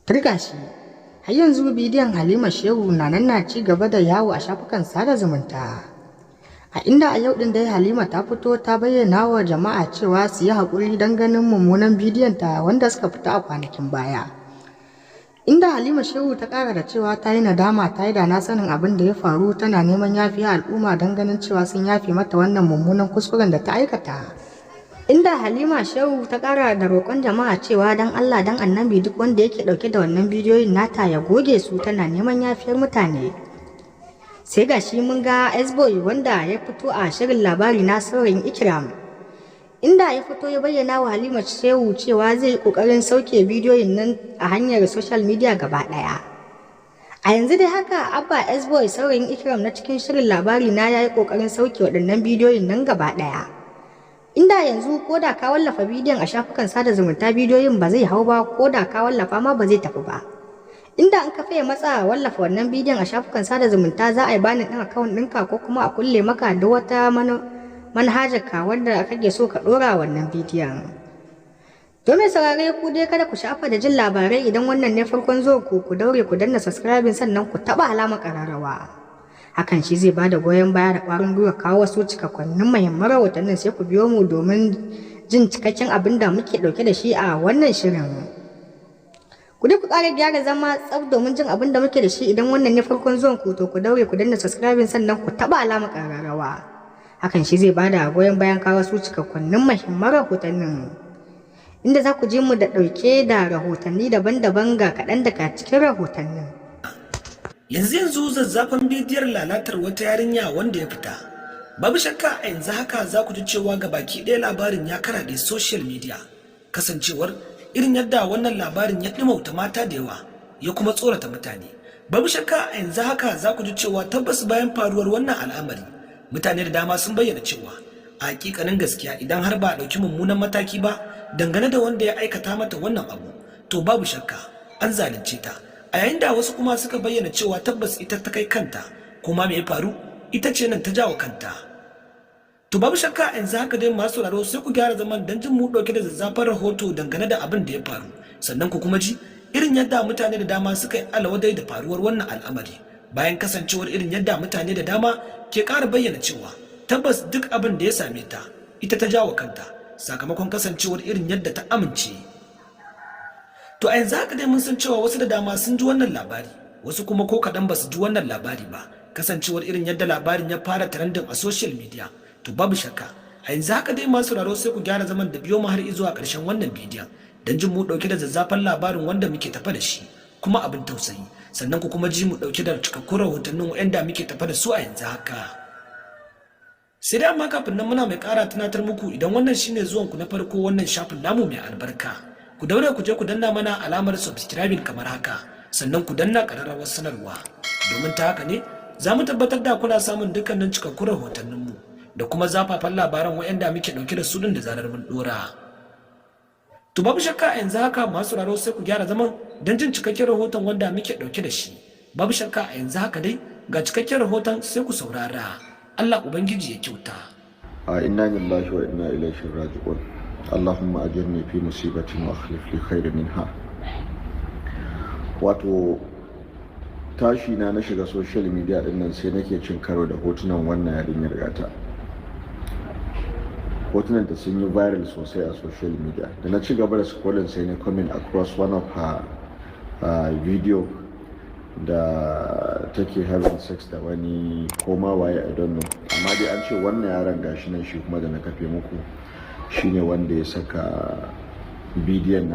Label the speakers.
Speaker 1: Turgashi har yanzu bidiyon Halima Shehu na nan na ci gaba da yawo a shafukan sada zumunta. A inda a yau din dai Halima ta fito ta bayyana wa jama'a cewa su yi haƙuri don ganin mummunan bidiyon ta wanda suka fita a kwanakin baya. Inda Halima Shehu ta ƙara da cewa ta yi nadama ta yi da na sanin abin da ya faru, tana neman yafiya al'umma don ganin cewa sun yafe mata wannan mummunan kuskuren da ta aikata. Inda Halima Shehu ta ƙara da roƙon jama'a cewa dan Allah dan Annabi duk wanda yake ɗauke da wannan bidiyoyin nata ya goge su, tana neman yafiyar mutane. Sai gashi mun ga S-boy wanda ya fito a shirin labari na saurayin Ikram, inda ya fito ya bayyana wa Halima Shehu cewa zai yi ƙoƙarin sauke bidiyoyin nan a hanyar social media gaba ɗaya. A yanzu dai haka Abba S-boy saurayin Ikram na cikin shirin labari na ya yi ƙoƙarin sauke waɗannan bidiyoyin nan gaba ɗaya. Inda yanzu ko da ka wallafa bidiyon a shafukan sada zumunta bidiyoyin ba zai hau ba, ko da ka wallafa ma ba zai tafi ba. Inda an ka fiye matsa wallafa wannan bidiyon a shafukan sada zumunta za a yi banin ɗin akawun ɗinka ko kuma a kulle maka da wata manhajar ka wanda kake so ka ɗora wannan bidiyon. Domin saurare ku dai kada ku shafa da jin labarai, idan wannan ne farkon zuwa ku daure ku danna subscribing sannan ku taɓa alamar ƙararrawa. Hakan shi zai bada goyon baya da ƙwarin gwiwa kawo wasu cikakkonnin muhimman rahotannin, sai ku biyo mu domin jin cikakken abin da muke ɗauke da shi a wannan shirin. Ku dai ku ƙara gyara zama tsaf domin jin abin da muke da shi, idan wannan ne farkon zuwan ku to ku daure ku danna subscribing sannan ku taɓa alamar ƙararrawa. Hakan shi zai bada goyon bayan kawo wasu cikakkonnin muhimman rahotannin, inda za ku ji mu da ɗauke da rahotanni daban-daban. Ga kaɗan daga cikin rahotannin.
Speaker 2: Yanzu zazzafan bidiyon lalatar wata yarinya wanda ya fita. Babu shakka a yanzu haka za ku ji cewa ga baki ɗaya labarin ya karaɗe social media, kasancewar irin yadda wannan labarin ya ɗimauta mata da yawa ya kuma tsorata mutane. Babu shakka a yanzu haka za ku ji cewa tabbas bayan faruwar wannan al'amari mutane da dama sun bayyana cewa a hakikanin gaskiya idan har ba a ɗauki mummunan mataki ba dangane da wanda ya aikata mata wannan abu, to babu shakka an zalunce ta. A yayin da wasu kuma suka bayyana cewa tabbas ita ta kai kanta, kuma me ya faru ita ce nan ta jawo kanta. To babu shakka yanzu haka dai masu sauraro sai ku gyara zaman don jin mu dauke da zazzafan rahoto dangane da abin da ya faru, sannan ku kuma ji irin yadda mutane da dama suka yi alawadai da faruwar wannan al'amari, bayan kasancewar irin yadda mutane da dama ke ƙara bayyana cewa tabbas duk abin da ya same ta ita ta jawo kanta sakamakon kasancewar irin yadda ta amince. To a yanzu haka dai mun san cewa wasu da dama sun ji wannan labari, wasu kuma ko kaɗan ba su ji wannan labari ba, kasancewar irin yadda labarin ya fara trending a social media. To babu shakka a yanzu haka dai masu sauraro sai ku gyara zaman da biyo mu har zuwa ƙarshen wannan bidiyon don jin mu ɗauke da zazzafan labarin wanda muke tafa da shi kuma abin tausayi, sannan ku kuma ji mu ɗauke da cikakkun rahotannin wa'anda muke tafa da su a yanzu haka. Sai dai amma kafin nan muna mai ƙara tunatar muku, idan wannan shine zuwanku na farko wannan shafin namu mai albarka, ku daure ku je ku danna mana alamar subscribing kamar haka, sannan ku danna ƙararrawar sanarwa, domin ta haka ne za mu tabbatar da kuna samun dukkanin cikakkun rahotanninmu da kuma zafafan labaran wa'anda muke ɗauke da su din da zarar mun ɗora. To babu shakka a yanzu haka masu sauraro sai ku gyara zaman don jin cikakken rahoton wanda muke ɗauke da shi. Babu shakka a yanzu haka dai ga cikakken rahoton sai ku saurara. Allah Ubangiji ya kyauta.
Speaker 3: Inna lillahi wa inna ilaihi raji'un. Allahumma ajirni fi musibati wa akhlif li khairan minha. Wato tashi na shiga social media din nan sai nake cin karo da hotunan wannan yarinyar gata. Hotunan da sun yi viral sosai a social media. Da na ci gaba da scrolling sai na coming across one of her video da take having sex da wani koma waye I don't know, amma dai an ce wannan yaron gashi nan shi kuma da na kafe muku shine wanda ya saka bidiyon